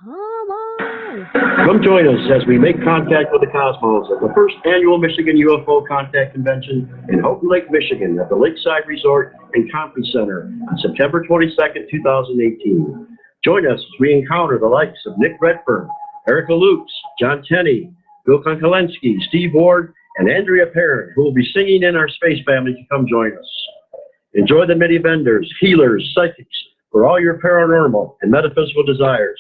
Come on. Come join us as we make contact with the cosmos at the first annual Michigan UFO Contact Convention in Houghton Lake, Michigan at the Lakeside Resort and Conference Center on September 22nd, 2018. Join us as we encounter the likes of Nick Redfern, Erica Lukes, John Tenney, Bill Konkolensky, Steve Ward, and Andrea Perrin, who will be singing in our space family to come join us. Enjoy the many vendors, healers, psychics, for all your paranormal and metaphysical desires.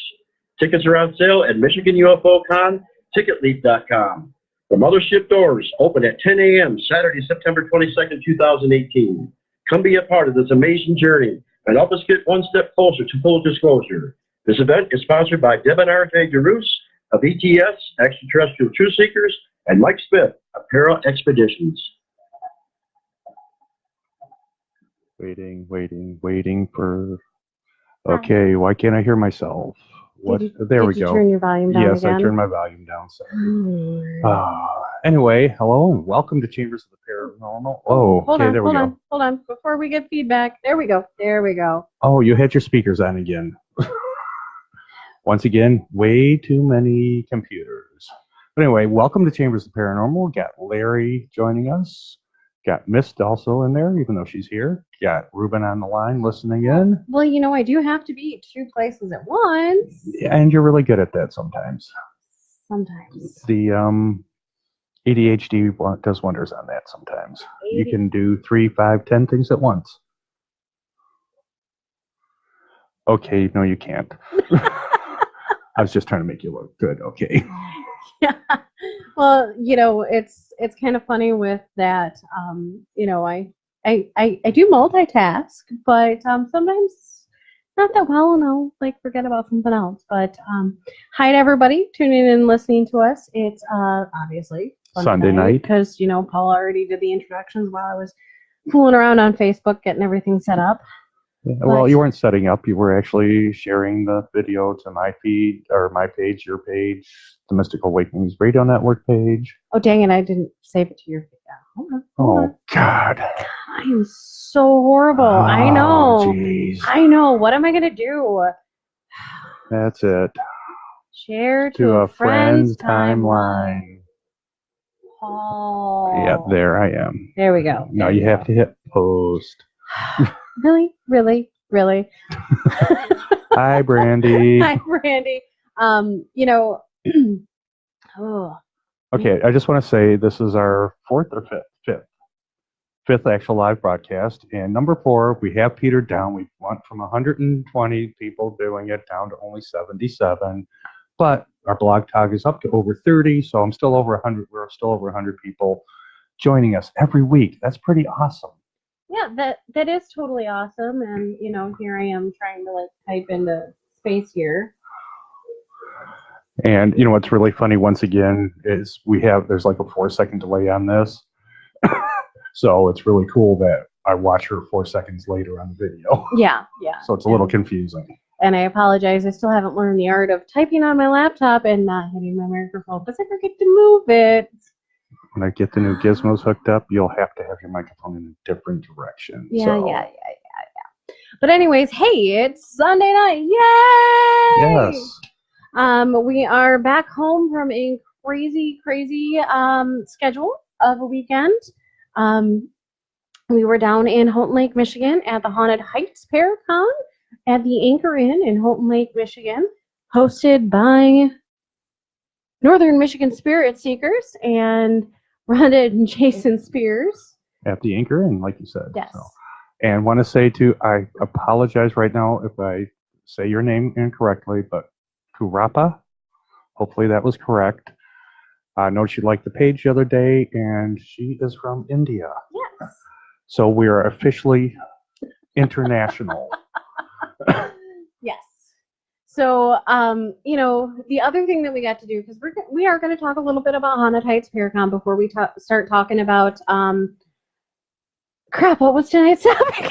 Tickets are on sale at Michigan UFO Con, Ticketleap.com. The mothership doors open at 10 a.m. Saturday, September 22nd, 2018. Come be a part of this amazing journey and help us get one step closer to full disclosure. This event is sponsored by Deb and RJ DeRoos of ETS, Extraterrestrial Truth Seekers, and Mike Smith of Para Expeditions. Waiting for... Okay, why can't I hear myself? There we go. Did you turn your volume down Yes, again? I turned my volume down. Anyway, hello and welcome to Chambers of the Paranormal. Oh, hold okay, on, there we go. Hold on. Before we get feedback, there we go. Oh, you had your speakers on again. Once again, way too many computers. But anyway, welcome to Chambers of the Paranormal. Got Larry joining us. Got Mist also in there, even though she's here. Got Ruben on the line listening in. Well, you know, I do have to be two places at once. And you're really good at that sometimes. Sometimes. The ADHD does wonders on that sometimes. You can do 3, 5, 10 things at once. Okay, no, you can't. I was just trying to make you look good, okay. Yeah. Well, you know, it's kind of funny with that. You know, I do multitask, but sometimes not that well, and I'll like forget about something else. But hi to everybody tuning in and listening to us. It's obviously Sunday night because you know Paul already did the introductions while I was fooling around on Facebook getting everything set up. Yeah, well, you weren't setting up. You were actually sharing the video to my feed, or my page, your page, the Mystical Awakenings Radio Network page. Oh, dang it. I didn't save it to your feed. Hold on. God. I am so horrible. Oh, I know. Geez. I know. What am I going to do? That's it. Share to a friend's timeline. Oh. Yeah, there I am. There we go. Now you have to hit post. Really? Hi, Brandy. Hi, Brandy. You know, Okay, I just want to say this is our fifth actual live broadcast, and number 4, we have petered down. We went from 120 people doing it down to only 77, but our blog talk is up to over 30, so I'm still over 100. We're still over 100 people joining us every week. That's pretty awesome. Yeah, that is totally awesome, and you know, here I am trying to like type into space here. And you know what's really funny once again is there's like a 4-second delay on this. So it's really cool that I watch her 4 seconds later on the video. Yeah. So it's a little confusing. And I apologize, I still haven't learned the art of typing on my laptop and not hitting my microphone because I forget to move it. When I get the new gizmos hooked up, you'll have to have your microphone in a different direction. Yeah. But anyways, hey, it's Sunday night. Yay! Yes. We are back home from a crazy schedule of a weekend. We were down in Houghton Lake, Michigan at the Haunted Heights Paracon at the Anchor Inn in Houghton Lake, Michigan, hosted by Northern Michigan Spirit Seekers and Rhonda and Jason Spears. At the Anchor Inn, like you said. Yes. So. And want to say too, I apologize right now if I say your name incorrectly, but Kurapa, hopefully that was correct. I know she liked the page the other day, and she is from India. Yes. So we are officially international. Yes. So, you know, the other thing that we got to do, because we are going to talk a little bit about Haunted Heights Paracon before we start talking about, crap, what was tonight's topic?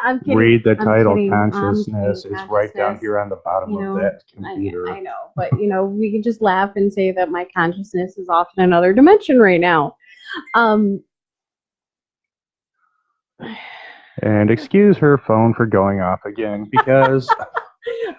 I'm kidding. Read the title, kidding. Consciousness. It's right down here on the bottom of that computer. I know, but, you know, we can just laugh and say that my consciousness is off in another dimension right now. And excuse her phone for going off again, because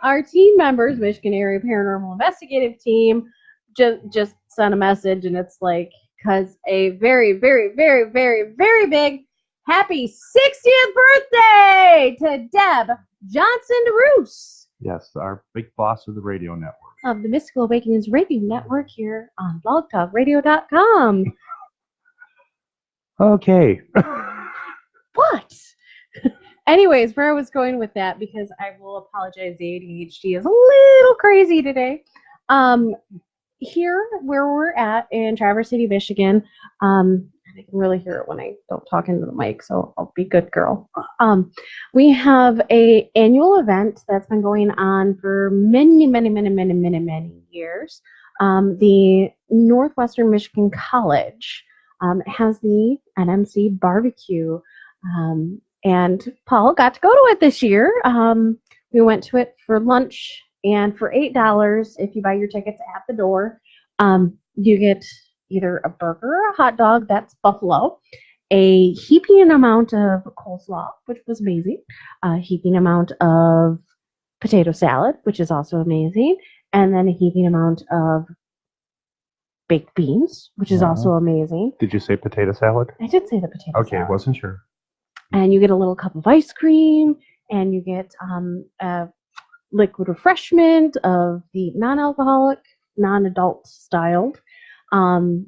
Our team members, Michigan Area Paranormal Investigative Team, just sent a message, and it's like, because a very, very, very, very, very big happy 60th birthday to Deb Johnson DeRoos Yes, our big boss of the radio network. of the Mystical Awakenings Radio Network here on blogtalkradio.com. Okay. What? Anyways, where I was going with that, because I will apologize, the ADHD is a little crazy today. Here where we're at in Traverse City, Michigan, I can really hear it when I don't talk into the mic, so I'll be good girl. We have a annual event that's been going on for many, many, many, many, many, many years. The Northwestern Michigan College has the NMC barbecue, and Paul got to go to it this year. We went to it for lunch, and for $8, if you buy your tickets at the door, you get either a burger or a hot dog, that's buffalo, a heaping amount of coleslaw, which was amazing, a heaping amount of potato salad, which is also amazing, and then a heaping amount of baked beans, which is also amazing. Did you say potato salad? I did say the potato salad. Okay, wasn't sure. And you get a little cup of ice cream, and you get a liquid refreshment of the non-alcoholic, non-adult styled. And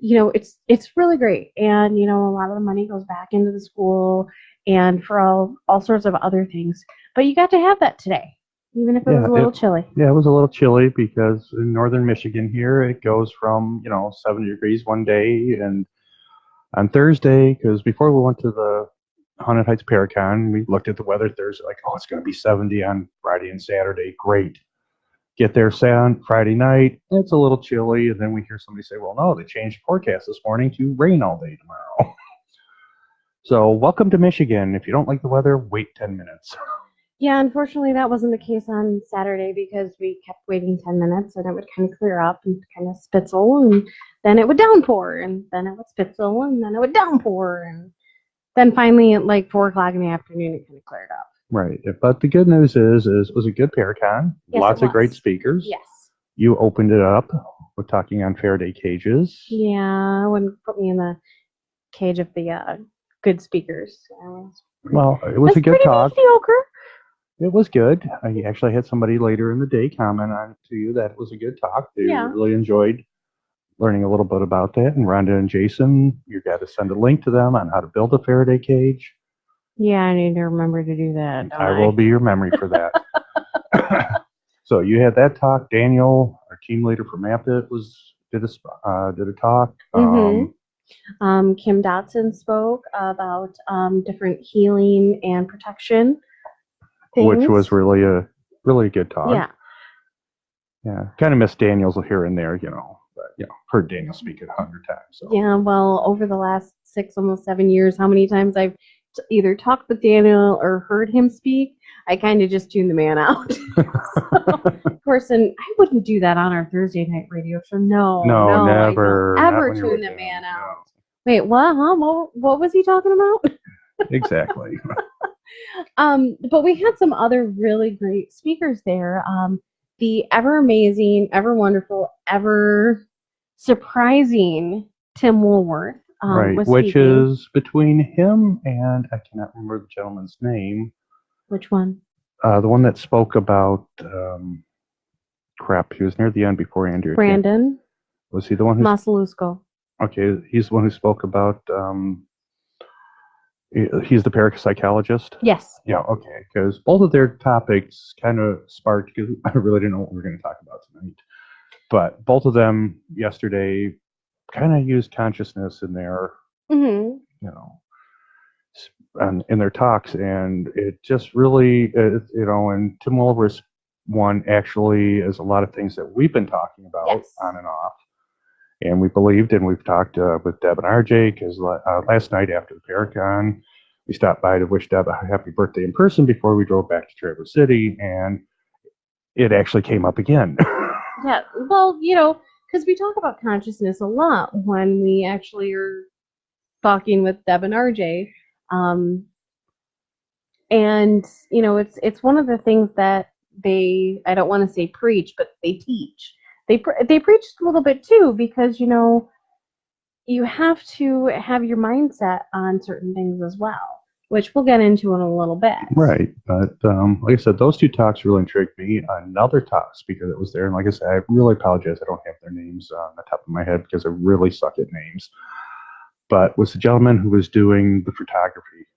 it's really great. And a lot of the money goes back into the school and for all sorts of other things. But you got to have that today, even if it was a little chilly. Yeah, it was a little chilly because in northern Michigan here it goes from 70 degrees one day, and on Thursday, because before we went to the Haunted Heights Paracon, we looked at the weather Thursday, like, oh, it's going to be 70 on Friday and Saturday. Great. Get there Friday night, it's a little chilly, and then we hear somebody say, well, no, they changed the forecast this morning to rain all day tomorrow. So welcome to Michigan. If you don't like the weather, wait 10 minutes. Yeah, unfortunately, that wasn't the case on Saturday because we kept waiting 10 minutes, and it would kind of clear up and kind of spitzel, and then it would downpour, and then it would spitzel, and then it would downpour, and then finally at like 4 o'clock in the afternoon, it kind of cleared up. Right. But the good news is it was a good Paracon. Yes, lots of great speakers. Yes. You opened it up with talking on Faraday cages. Yeah, I wouldn't put me in the cage of the good speakers. Well, it was a good talk. Mediocre. It was good. I actually had somebody later in the day comment on to you that it was a good talk. They really enjoyed learning a little bit about that. And Rhonda and Jason, you got to send a link to them on how to build a Faraday cage. Yeah, I need to remember to do that. I will be your memory for that. So you had that talk. Daniel, our team leader for MapIt, did a talk. Kim Dotson spoke about different healing and protection things, which was really a good talk. Yeah. Yeah. Kind of missed Daniel's here and there, but heard Daniel speak it 100 times. So. Yeah. Well, over the last 6, almost 7 years, how many times I've either talked with Daniel or heard him speak, I kind of just tuned the man out. So, of course, and I wouldn't do that on our Thursday night radio show. No, never. Ever tune the man out. Wait, what? Huh? What was he talking about? Exactly. But we had some other really great speakers there. The ever amazing, ever wonderful, ever surprising Tim Woolworth. Right, which is between him and I cannot remember the gentleman's name. Which one? The one that spoke about he was near the end before Andrew. Brandon. Was he the one who? Masalusko. Okay, he's the one who spoke about. He's the parapsychologist. Yes. Yeah. Okay, because both of their topics kind of sparked. Because I really didn't know what we were going to talk about tonight, but both of them yesterday kind of used consciousness in their, in their talks, and it just really, and Tim Wolver's one actually is a lot of things that we've been talking about on and off, and we believed, and we've talked with Deb and RJ, because last night after the Paracon, we stopped by to wish Deb a happy birthday in person before we drove back to Traverse City, and it actually came up again. Yeah, well, because we talk about consciousness a lot when we actually are talking with Deb and RJ. And, it's one of the things that I don't want to say preach, but they teach. They preach a little bit too, because you have to have your mindset on certain things as well, which we'll get into in a little bit. Right. But like I said, those two talks really intrigued me. Another talk speaker that was there, and like I said, I really apologize. I don't have their names on the top of my head because I really suck at names. But was the gentleman who was doing the photography.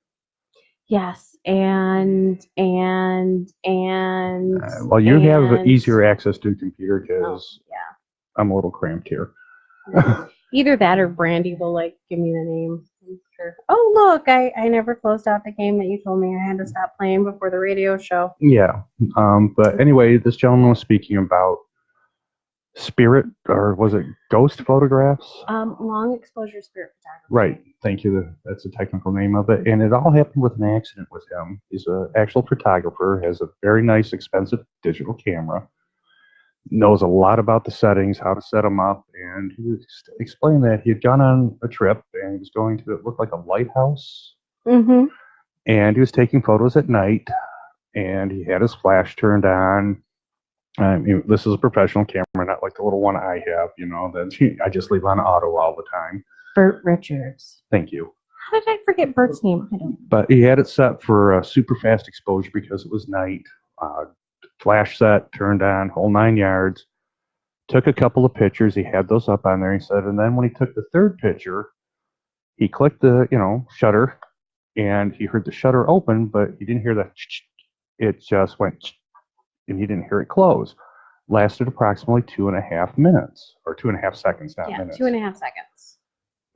Yes, and Well, you have easier access to a computer oh, because yeah. I'm a little cramped here. Either that or Brandy will give me the name. I'm sure. Oh look, I never closed out the game that you told me I had to stop playing before the radio show. Yeah. But anyway, this gentleman was speaking about spirit, or was it ghost photographs? Long exposure spirit photography. Right. Thank you. That's the technical name of it. And it all happened with an accident with him. He's an actual photographer, has a very nice, expensive digital camera, knows a lot about the settings, how to set them up. And he was explaining that he had gone on a trip and he was going to, it looked like a lighthouse. Mm-hmm. And he was taking photos at night and he had his flash turned on. This is a professional camera, not like the little one I have, that I just leave on auto all the time. Bert Richards. Thank you. How did I forget Bert's name? I don't. But he had it set for a super fast exposure because it was night. Flash set, turned on, whole 9 yards. Took a couple of pictures. He had those up on there. He said, and then when he took the third picture, he clicked the, shutter, and he heard the shutter open, but he didn't hear that. It just went, and he didn't hear it close. Lasted approximately 2.5 minutes, or 2.5 seconds, not minutes. 2.5 seconds.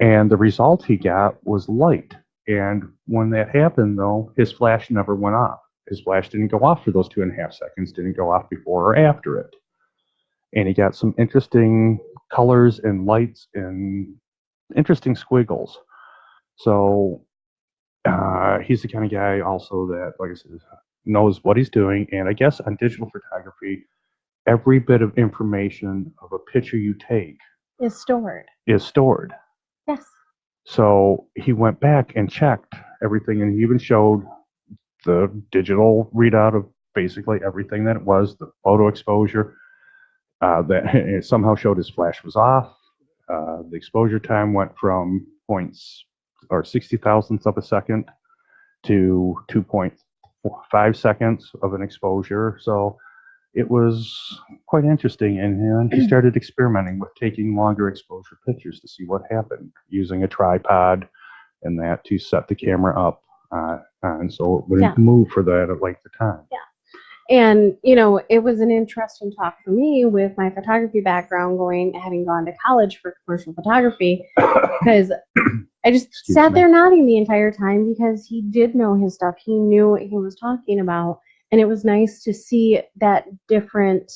And the result he got was light. And when that happened, though, his flash never went off. His flash didn't go off for those 2.5 seconds, didn't go off before or after it. And he got some interesting colors and lights and interesting squiggles. So he's the kind of guy also that, like I said, knows what he's doing. And I guess on digital photography, every bit of information of a picture you take is stored. Yes. So he went back and checked everything, and he even showed the digital readout of basically everything that it was, the photo exposure, that it somehow showed his flash was off. The exposure time went from points or 60 thousandths of a second to 2.5 seconds of an exposure. So it was quite interesting, and he started experimenting with taking longer exposure pictures to see what happened, using a tripod and that to set the camera up, and so it wouldn't move for that length of time. Yeah. And, it was an interesting talk for me with my photography background, having gone to college for commercial photography, because I just sat there nodding the entire time because he did know his stuff. He knew what he was talking about. And it was nice to see that different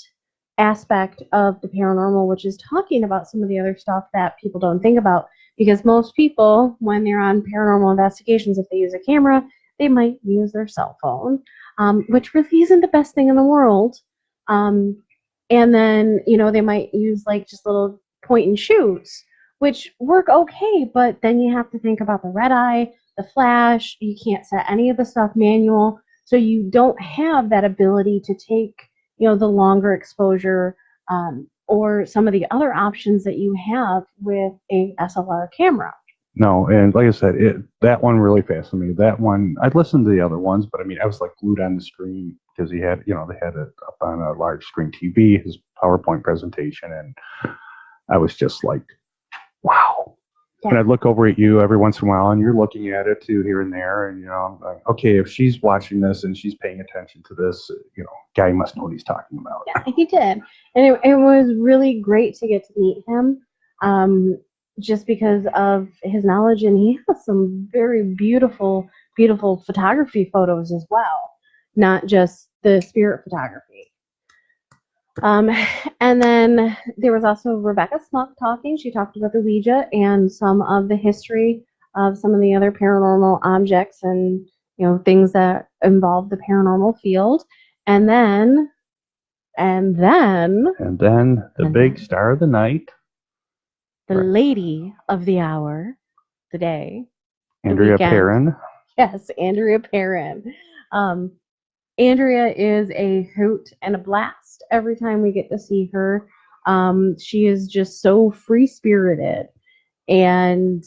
aspect of the paranormal, which is talking about some of the other stuff that people don't think about. Because most people, when they're on paranormal investigations, if they use a camera, they might use their cell phone, which really isn't the best thing in the world. And then, they might use just little point and shoots, which work okay, but then you have to think about the red eye, the flash. You can't set any of the stuff manual. So you don't have that ability to take, the longer exposure, or some of the other options that you have with a SLR camera. No, and like I said, that one really fascinated me. That one, I'd listened to the other ones, but I was like glued on the screen because he had, they had it up on a large screen TV, his PowerPoint presentation, and I was just like, wow. Yeah. And I'd look over at you every once in a while, and you're looking at it too here and there, and I'm like, okay, if she's watching this and she's paying attention to this, guy must know what he's talking about. Yeah, he did, and it was really great to get to meet him, just because of his knowledge, and he has some very beautiful, beautiful photography photos as well, not just the spirit photography. And then there was also Rebecca Smuck talking. She talked about the Ouija and some of the history of some of the other paranormal objects and, things that involve the paranormal field. And then the big star of the night, the lady of the hour, the day, Andrea Perrin. Yes, Andrea Perrin. Andrea is a hoot and a blast every time we get to see her. She is just so free spirited, and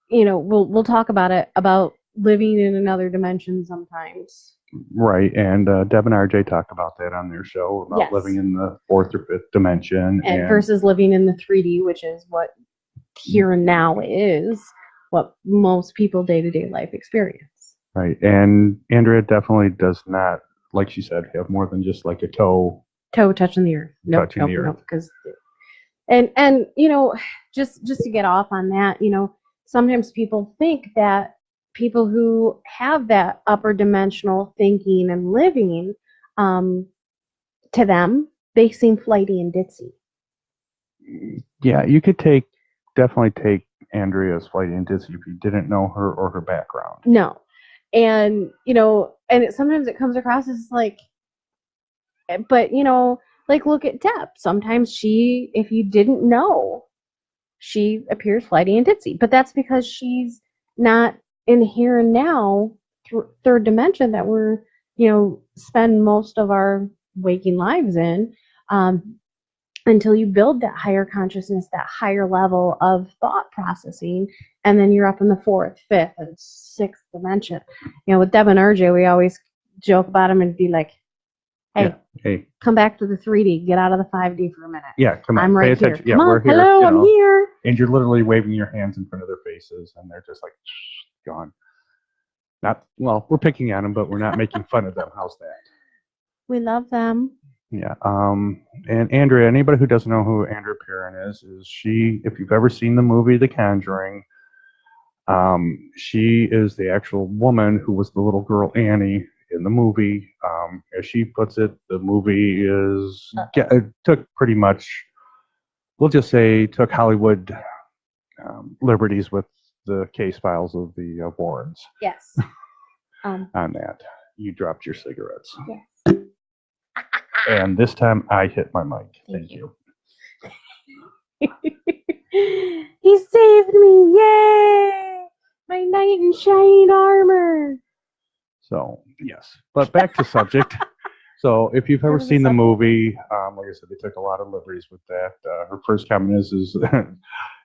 we'll talk about it about living in another dimension sometimes. Right, and Deb and RJ talked about that on their show about Yes. living in the fourth or fifth dimension, and versus living in the 3D, which is what here and now is, what most people day-to-day life experience. Right, and Andrea definitely does not, like she said, have more than just like a toe touching the earth. Touching the earth. Because and just to get off on that, sometimes people think that people who have that upper dimensional thinking and living, to them, they seem flighty and ditzy. Yeah, you could definitely take Andrea's flighty and ditzy if you didn't know her or her background. No. And, sometimes it comes across as like, but, like look at Deb. Sometimes if you didn't know, she appears flighty and ditzy. But that's because she's not in here and now, third dimension that we're, spend most of our waking lives in, until you build that higher consciousness, that higher level of thought processing, and then you're up in the fourth, fifth, and sixth dimension. With Deb and RJ, we always joke about them and be like, hey, come back to the 3D, get out of the 5D for a minute. Yeah, come on. I'm right Pay here. attention. Yeah, come on, we're here. hello, I'm here. And you're literally waving your hands in front of their faces, and they're just like, gone. We're picking on them, but we're not making fun of them. How's that? We love them. Yeah. And Andrea, anybody who doesn't know who Andrea Perron is she, if you've ever seen the movie The Conjuring, she is the actual woman who was the little girl Annie in the movie. As she puts it, the movie it took pretty much, we'll just say, took Hollywood liberties with the case files of the Warrens. Yes. On that, you dropped your cigarettes. Yes. And this time I hit my mic. Thank you. He saved me! Yay! My knight in shining armor. So, yes. But back to subject. So, if you've ever seen the movie, like I said, they took a lot of liberties with that. Her first comment is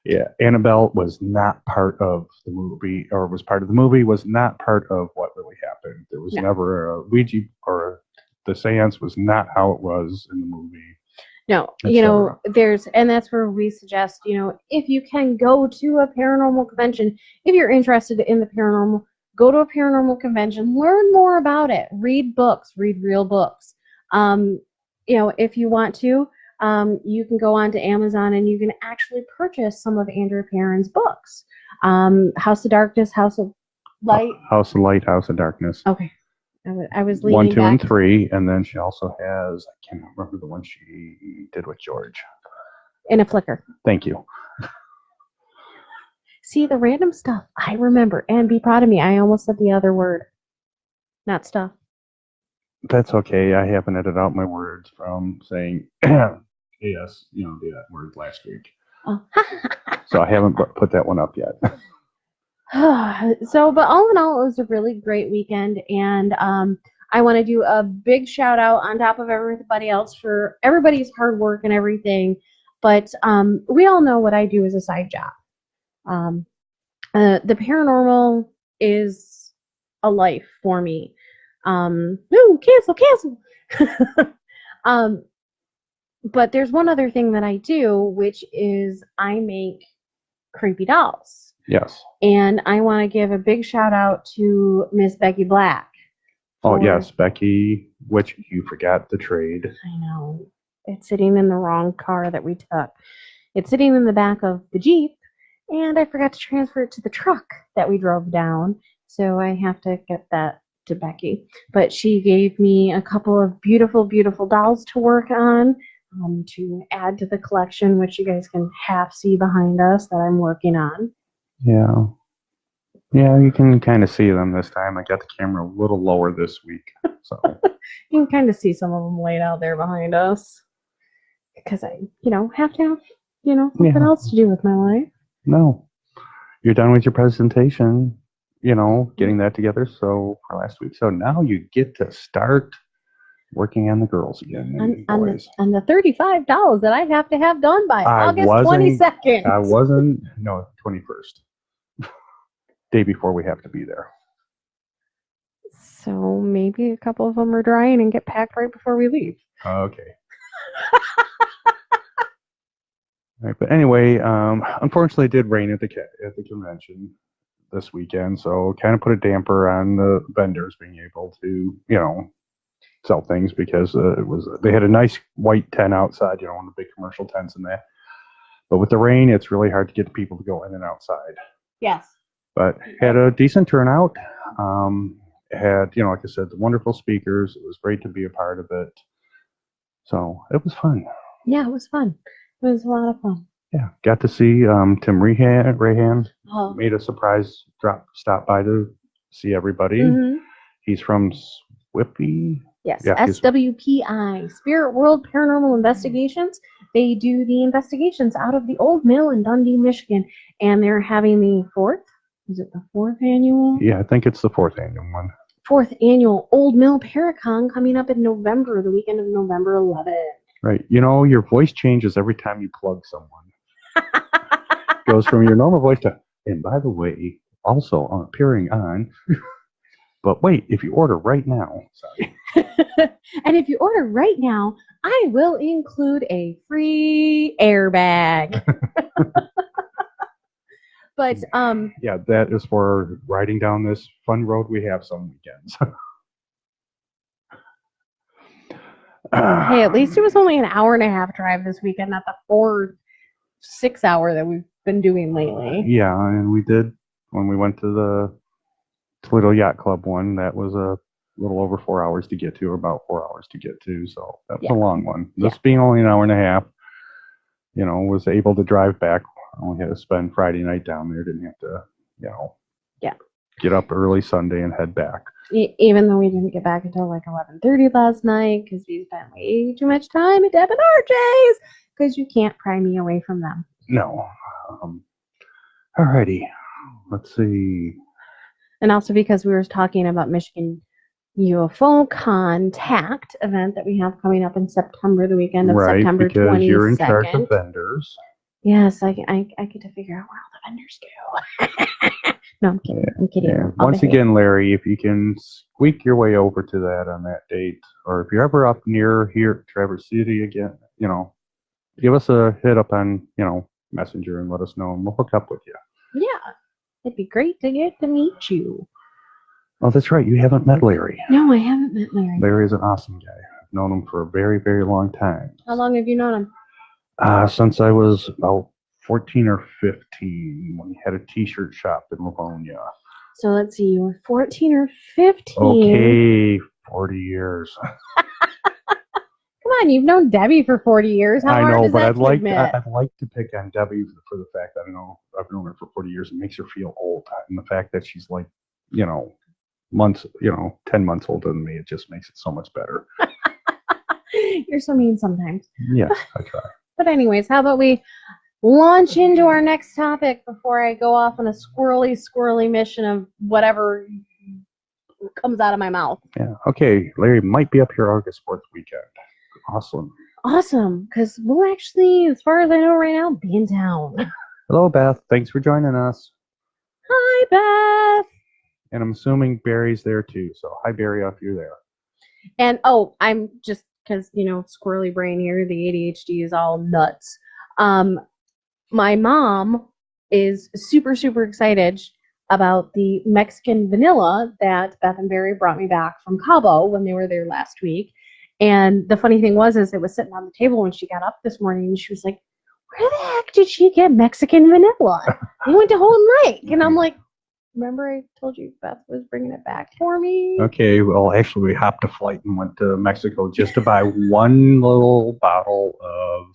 yeah, Annabelle was not part of the movie, or was part of the movie, was not part of what really happened. There was never a Ouija, or the seance was not how it was in the movie. No, and that's where we suggest, if you can go to a paranormal convention, if you're interested in the paranormal, go to a paranormal convention, learn more about it, read books, read real books. If you want to, you can go on to Amazon and you can actually purchase some of Andrea Perron's books. House of Darkness, House of Light. House of Light, House of Darkness. Okay. I was leaning 1, 2, back. and 3, and then she also has, I can't remember the one she did with George. In a Flicker. Thank you. See, the random stuff I remember, and be proud of me. I almost said the other word. Not stuff. That's okay. I haven't edited out my words from saying yes, that word last week. Oh. So I haven't put that one up yet. But all in all, it was a really great weekend, and I want to do a big shout out on top of everybody else for everybody's hard work and everything. But we all know what I do as a side job. The paranormal is a life for me. Cancel. But there's one other thing that I do, which is I make creepy dolls. Yes. And I want to give a big shout out to Miss Becky Black. Oh, yes, Becky, which you forgot the trade. I know. It's sitting in the wrong car that we took. It's sitting in the back of the Jeep, and I forgot to transfer it to the truck that we drove down. So I have to get that to Becky. But she gave me a couple of beautiful, beautiful dolls to work on, to add to the collection, which you guys can half see behind us that I'm working on. Yeah. Yeah, you can kind of see them this time. I got the camera a little lower this week. So you can kind of see some of them laid out there behind us. Because I, have to have, something else to do with my life. No. You're done with your presentation. getting that together. So for last week. So now you get to start working on the girls again and boys. On the $35 that I have to have done by I August wasn't. 22nd. I wasn't. No, 21st. Day before we have to be there. So maybe a couple of them are drying and get packed right before we leave. Okay. All right, but anyway, unfortunately, it did rain at the convention this weekend, so kind of put a damper on the vendors being able to, sell things because they had a nice white tent outside, one of the big commercial tents in there. But with the rain, it's really hard to get people to go in and outside. Yes. But had a decent turnout. Had, like I said, the wonderful speakers. It was great to be a part of it. So it was fun. Yeah, it was fun. It was a lot of fun. Yeah, got to see Tim Rahan made a surprise stop by to see everybody. Mm-hmm. He's from SWPI. Yes, yeah, SWPI, Spirit World Paranormal Investigations. They do the investigations out of the old mill in Dundee, Michigan, and they're having the fourth annual? Yeah, I think it's the fourth annual one. Fourth annual Old Mill Paracon coming up in November, the weekend of November 11th. Right. Your voice changes every time you plug someone. Goes from your normal voice to, and by the way, also appearing on, but wait, if you order right now, sorry. And if you order right now, I will include a free airbag. But yeah, that is for riding down this fun road we have some weekends. Hey, at least it was only an hour and a half drive this weekend, not the 4 6 hour that we've been doing lately. Yeah, and we did when we went to the Toledo Yacht Club one. That was a little over 4 hours to get to, or about 4 hours to get to. So that was a long one. This being only an hour and a half, was able to drive back. I only had to spend Friday night down there. Didn't have to, get up early Sunday and head back. Even though we didn't get back until like 11:30 last night because we spent way too much time at Deb and RJ's because you can't pry me away from them. No. Alrighty. Let's see. And also because we were talking about Michigan UFO Contact event that we have coming up in September, the weekend of September 22nd. Right, because you're in charge of vendors. Yes, I get to figure out where all the vendors go. No, I'm kidding. I'm kidding. Yeah. Once again, Larry, if you can squeak your way over to that on that date, or if you're ever up near here, Traverse City again, give us a hit up on, Messenger and let us know, and we'll hook up with you. Yeah, it'd be great to get to meet you. Oh, that's right. You haven't met Larry. No, I haven't met Larry. Larry is an awesome guy. I've known him for a very, very long time. How long have you known him? Since I was about 14 or 15 when he had a t-shirt shop in Livonia. So let's see, you were 14 or 15. Okay, 40 years. Come on, you've known Debbie for 40 years. How hard is that to admit? I'd like to pick on Debbie for the fact that I've known her for 40 years. It makes her feel old. And the fact that she's like, 10 months older than me, it just makes it so much better. You're so mean sometimes. Yes, I try. But anyways, how about we launch into our next topic before I go off on a squirrely mission of whatever comes out of my mouth. Yeah. Okay. Larry might be up here August 4th weekend. Awesome. Because we'll actually, as far as I know right now, be in town. Hello, Beth. Thanks for joining us. Hi, Beth. And I'm assuming Barry's there too. So hi, Barry, if you're there. And I'm just, because, squirrely brain here, the ADHD is all nuts. My mom is super, super excited about the Mexican vanilla that Beth and Barry brought me back from Cabo when they were there last week. And the funny thing was it was sitting on the table when she got up this morning, and she was like, where the heck did she get Mexican vanilla? We went to Holden Lake. And I'm like, remember I told you Beth was bringing it back for me? Okay, well, actually, we hopped a flight and went to Mexico just to buy one little bottle of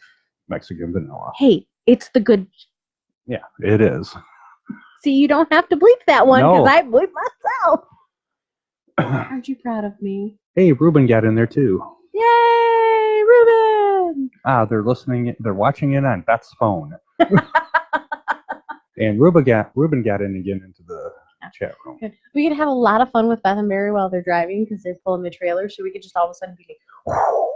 Mexican vanilla. Hey, it's the good. Yeah, it is. See, you don't have to bleep that one because I bleep myself. Aren't you proud of me? Hey, Ruben got in there too. Yay, Ruben! They're listening. They're watching it on Beth's phone. And Ruben got in again into the chat room. We could have a lot of fun with Beth and Barry while they're driving because they're pulling the trailer. So we could just all of a sudden be like, whoa,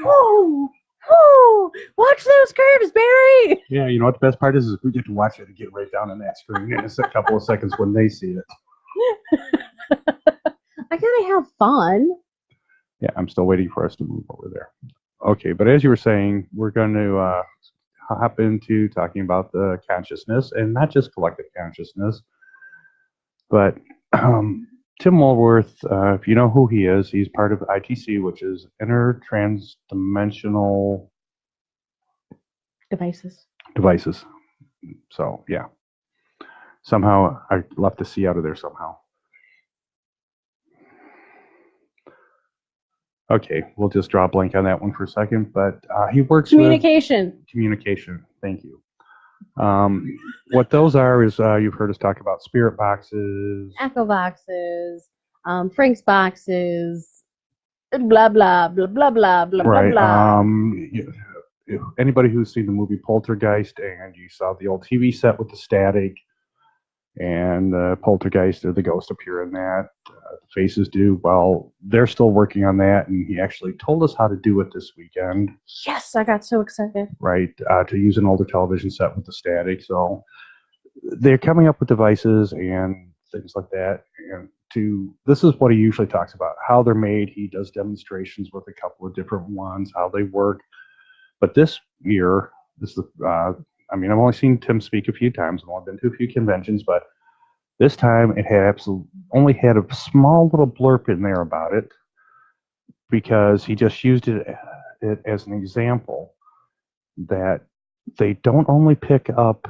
whoa, whoa, watch those curves, Barry. Yeah, you know what the best part is we get to watch it and get right down on that screen in a couple of seconds when they see it. I gotta have fun. Yeah, I'm still waiting for us to move over there. Okay, but as you were saying, we're going to hop into talking about the consciousness, and not just collective consciousness, but Tim Mulworth, if you know who he is, he's part of ITC, which is Intertransdimensional Devices. So, yeah. Somehow, I left the C out of there somehow. Okay, we'll just draw a blank on that one for a second, but he works Communication. with communication. Thank you. What those are is you've heard us talk about spirit boxes, Echo boxes, Frank's boxes, blah, blah, blah, blah, blah, blah, right? blah, blah. If anybody who's seen the movie Poltergeist and you saw the old TV set with the static and the poltergeist or the ghost appear in that, the faces do. Well, they're still working on that, and he actually told us how to do it this weekend. Yes, I got so excited. Right, to use an older television set with the static. So they're coming up with devices and things like that. And this is what he usually talks about, how they're made. He does demonstrations with a couple of different ones, how they work. But this year, I've only seen Tim speak a few times. I've only been to a few conventions, but this time it had only had a small little blurb in there about it because he just used it as an example that they don't only pick up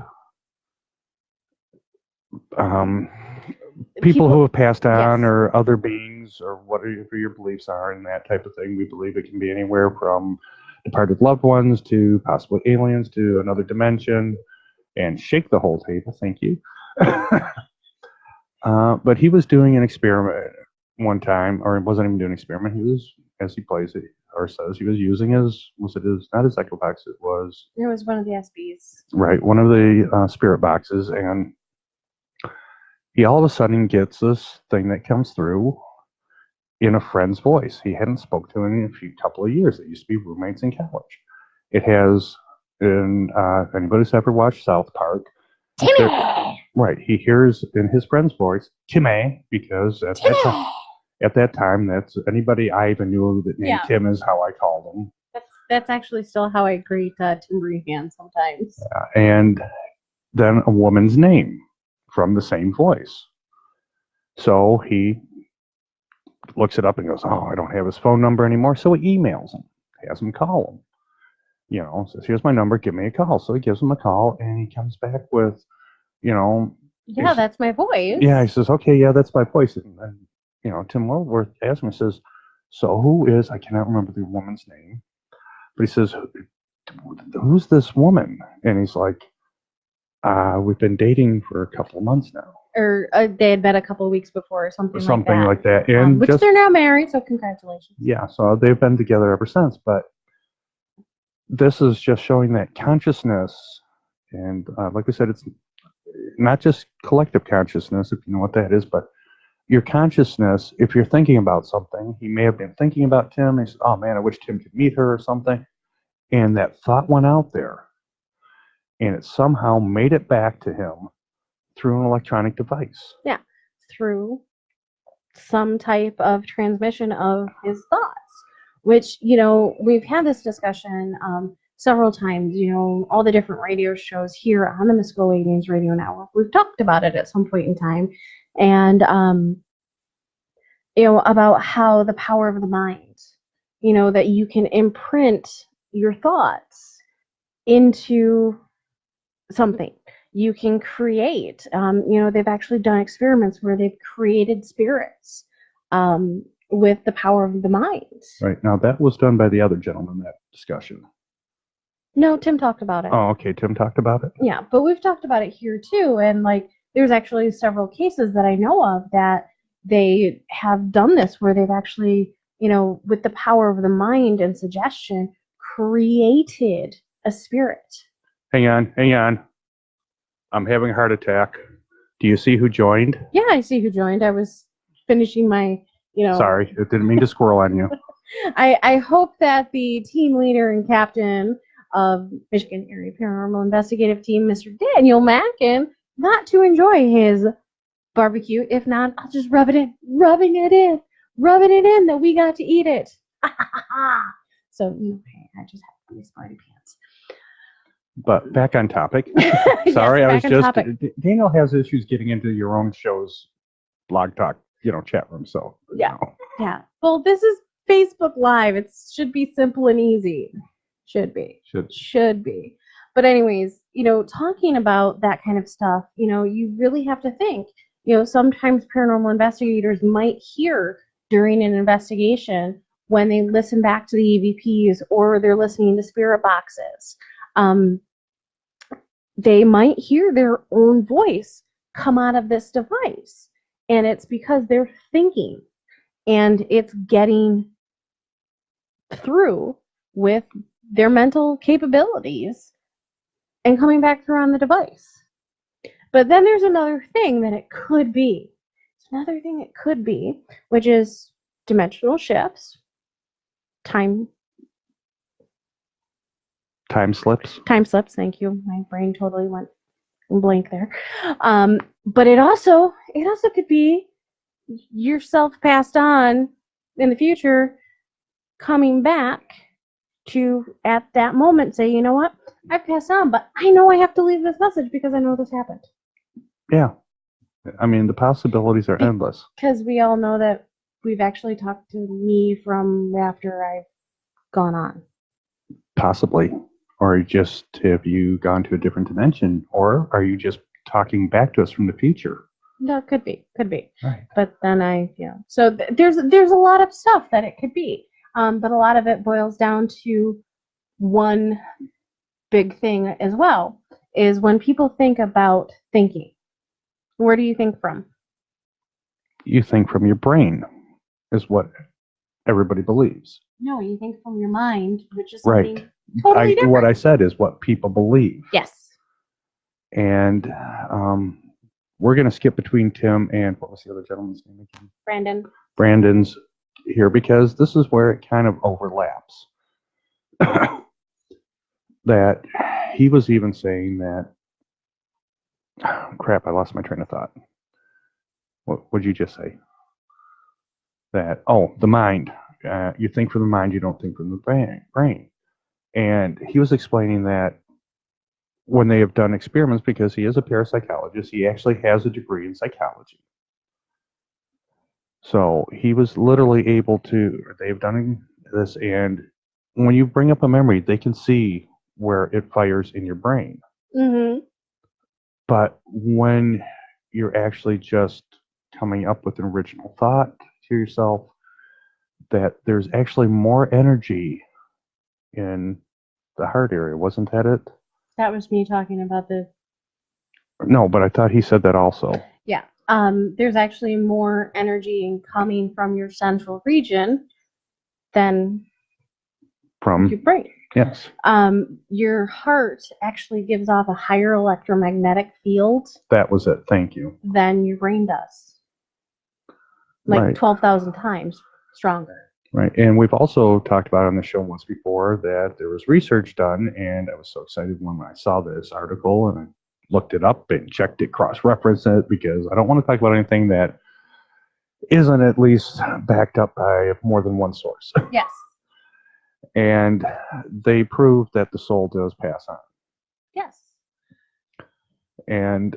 people who have passed on, yes, or other beings or whatever your beliefs are and that type of thing. We believe it can be anywhere from departed loved ones to possibly aliens to another dimension, and shake the whole table. Thank you. But he was doing an experiment one time, or it wasn't even doing an experiment. He was, as he plays it or says, he was using not his echo box, it was one of the SBs. Right, one of the spirit boxes, and he all of a sudden gets this thing that comes through in a friend's voice. He hadn't spoke to him in a couple of years. They used to be roommates in college. It has, if anybody's ever watched South Park, Timmy! Right, he hears in his friend's voice, Timmy, because at that time, that's anybody I even knew that named Tim is how I called him. That's actually still how I greet Tim Brehan sometimes. And then a woman's name from the same voice. So he looks it up and goes, oh, I don't have his phone number anymore. So he emails him, has him call him. Says, here's my number, give me a call. So he gives him a call, and he comes back with, yeah, that's my voice. Yeah, he says, okay, yeah, that's my voice. And Tim Mulworth asks me, says, so who is, I cannot remember the woman's name, but he says, who's this woman? And he's like, we've been dating for a couple of months now. Or they had met a couple of weeks before, or something like that. And which they're now married, so congratulations. Yeah, so they've been together ever since. But this is just showing that consciousness, and like we said, it's not just collective consciousness, if you know what that is, but your consciousness, if you're thinking about something, he may have been thinking about Tim, and he says, oh man, I wish Tim could meet her or something. And that thought went out there, and it somehow made it back to him through an electronic device. Yeah, through some type of transmission of his thoughts, which, we've had this discussion several times, all the different radio shows here on the Mystical Awakenings Radio Network. We've talked about it at some point in time, and, about how the power of the mind, that you can imprint your thoughts into something. You can create, they've actually done experiments where they've created spirits with the power of the mind. Right. Now, that was done by the other gentleman, that discussion. No, Tim talked about it. Oh, okay. Tim talked about it? Yeah, but we've talked about it here, too. And, there's actually several cases that I know of that they have done this where they've actually, with the power of the mind and suggestion, created a spirit. Hang on. I'm having a heart attack. Do you see who joined? Yeah, I see who joined. I was finishing my, Sorry, it didn't mean to squirrel on you. I hope that the team leader and captain of Michigan Area Paranormal Investigative Team, Mr. Daniel Mackin, got to enjoy his barbecue. If not, I'll just rubbing it in that we got to eat it. So, okay, I just have these party pants. But back on topic. Yes, Sorry, I was back on just. topic. Daniel has issues getting into your own show's blog talk, chat room. So Yeah. Yeah. Well, this is Facebook Live. It should be simple and easy. Should be. Should be. But anyways, talking about that kind of stuff, you really have to think. Sometimes paranormal investigators might hear during an investigation when they listen back to the EVPs or they're listening to spirit boxes. They might hear their own voice come out of this device. And it's because they're thinking and it's getting through with their mental capabilities and coming back through on the device. But then there's another thing that it could be. Another thing it could be, which is dimensional shifts, time slips. Time slips, thank you. My brain totally went blank there. But it also could be yourself passed on in the future, coming back to at that moment say, you know what, I passed on, but I know I have to leave this message because I know this happened. Yeah. I mean, the possibilities are endless. Because we all know that we've actually talked to me from after I've gone on. Possibly. Or just have you gone to a different dimension? Or are you just talking back to us from the future? No, it could be. Right. But then so there's a lot of stuff that it could be. But a lot of it boils down to one big thing as well, is when people think about thinking, where do you think from? You think from your brain, is what everybody believes. No, you think from your mind, which is right. something totally different. What I said is what people believe. Yes. And we're going to skip between Tim and what was the other gentleman's name again? Brandon. Brandon's here because this is where it kind of overlaps. That he was even saying that. Crap! I lost my train of thought. What would you just say? That the mind. You think from the mind, you don't think from the brain. And he was explaining that when they have done experiments, because he is a parapsychologist, he actually has a degree in psychology. So he was literally able to, they've done this, and when you bring up a memory, they can see where it fires in your brain. Mm-hmm. But when you're actually just coming up with an original thought to yourself, that there's actually more energy in the heart area. Wasn't that it? That was me talking about the... No, but I thought he said that also. Yeah. There's actually more energy coming from your central region than from your brain. Yes. Your heart actually gives off a higher electromagnetic field. That was it. Thank you. Than your brain does. Like right. 12,000 times stronger. Right. And we've also talked about on the show once before that there was research done, and I was so excited when I saw this article and I looked it up and checked it, cross-referenced it, because I don't want to talk about anything that isn't at least backed up by more than one source. Yes. And they proved that the soul does pass on. Yes. And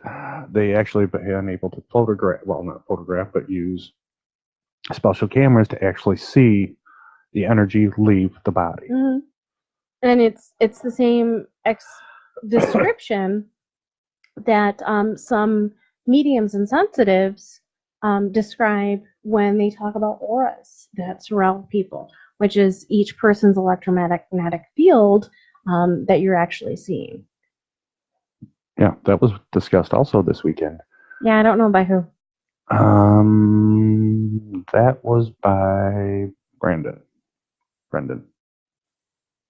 they actually been able to photograph, well, not photograph, but use special cameras to actually see the energy leave the body. Mm-hmm. And it's the same description that some mediums and sensitives describe when they talk about auras that surround people, which is each person's electromagnetic field that you're actually seeing. Yeah, that was discussed also this weekend. Yeah, I don't know by who. That was by Brendan.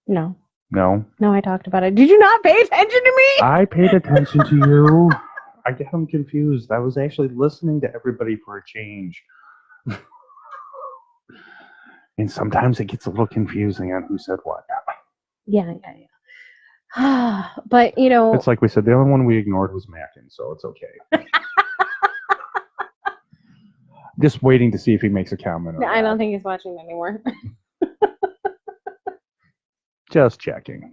No. No? No, I talked about it. Did you not pay attention to me? I paid attention to you. I get them confused. I was actually listening to everybody for a change. And sometimes it gets a little confusing on who said what. Yeah. But, It's like we said, the only one we ignored was Mackin, so it's okay. Just waiting to see if he makes a comment. I don't think he's watching anymore. Just checking.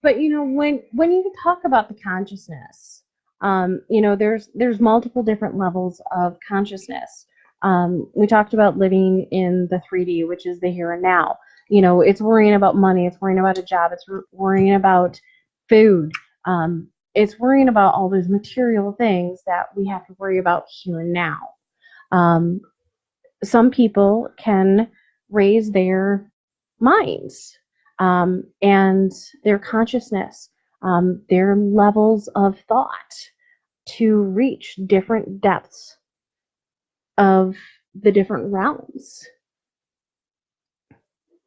But when you talk about the consciousness, there's multiple different levels of consciousness. We talked about living in the 3D, which is the here and now. It's worrying about money, it's worrying about a job, it's worrying about food. It's worrying about all those material things that we have to worry about here and now. Some people can raise their minds and their consciousness, their levels of thought to reach different depths of the different realms.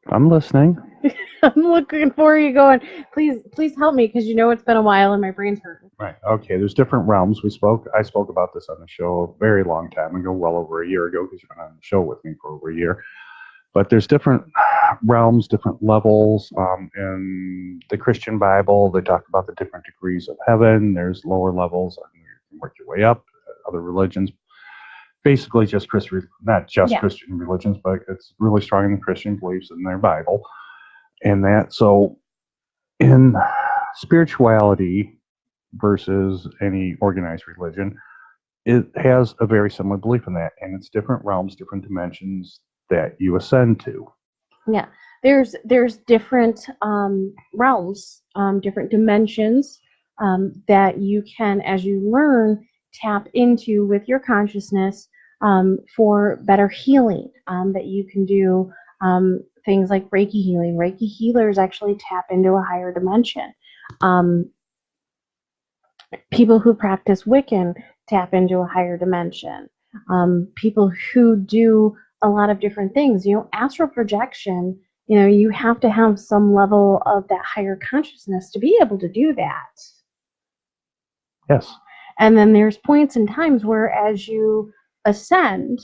I'm listening. I'm looking for you going, please help me, because it's been a while and my brain's hurting. Right. Okay. There's different realms. I spoke about this on the show a very long time ago, well over a year ago, because you've been on the show with me for over a year. But there's different realms, different levels. In the Christian Bible, they talk about the different degrees of heaven. There's lower levels, and you can work your way up. Other religions, basically just not just Christian religions, but it's really strong in the Christian beliefs in their Bible. And that, so in spirituality versus any organized religion, it has a very similar belief in that, and it's different realms, different dimensions that you ascend to. Yeah, there's different realms, different dimensions that you can, as you learn, tap into with your consciousness for better healing. That you can do things like Reiki healing. Reiki healers actually tap into a higher dimension. People who practice Wiccan tap into a higher dimension. People who do a lot of different things, astral projection, you have to have some level of that higher consciousness to be able to do that. Yes. And then there's points and times where, as you ascend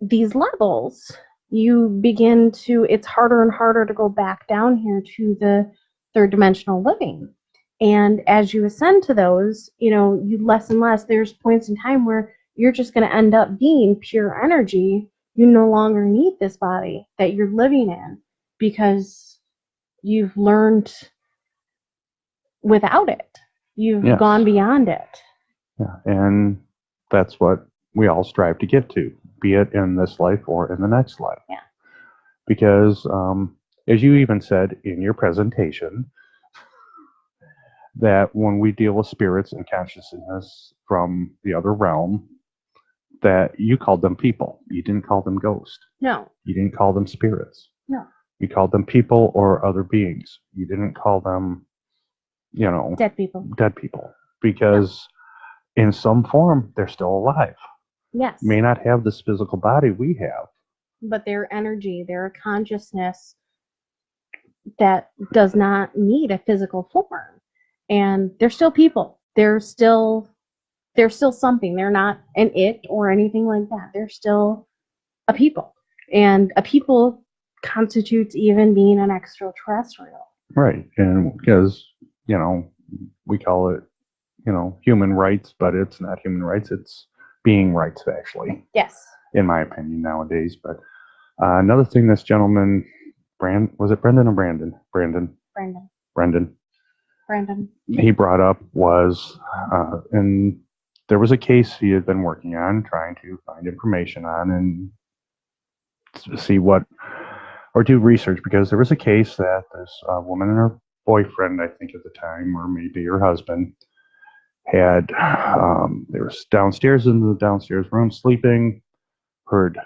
these levels, you begin to, it's harder and harder to go back down here to the third dimensional living. And as you ascend to those, you less and less, there's points in time where you're just going to end up being pure energy. You no longer need this body that you're living in because you've learned without it. You've gone beyond it. Yeah, and that's what we all strive to get to, be it in this life or in the next life. Yeah. Because, as you even said in your presentation, that when we deal with spirits and consciousness from the other realm, that you called them people. You didn't call them ghosts. No. You didn't call them spirits. No. You called them people or other beings. You didn't call them, dead people. Dead people. Because in some form, they're still alive. Yes. May not have this physical body we have. But their energy, their consciousness that does not need a physical form. And they're still people. They're still something. They're not an it or anything like that. They're still a people. And a people constitutes even being an extraterrestrial. Right. And because, we call it, human rights, but it's not human rights. It's being rights, actually. Yes. In my opinion nowadays. But another thing this gentleman, was it Brendan or Brandon? Brendan. He brought up was, and there was a case he had been working on, trying to find information on and see or do research, because there was a case that this woman and her boyfriend, I think at the time, or maybe her husband, had, they were downstairs in the downstairs room sleeping, heard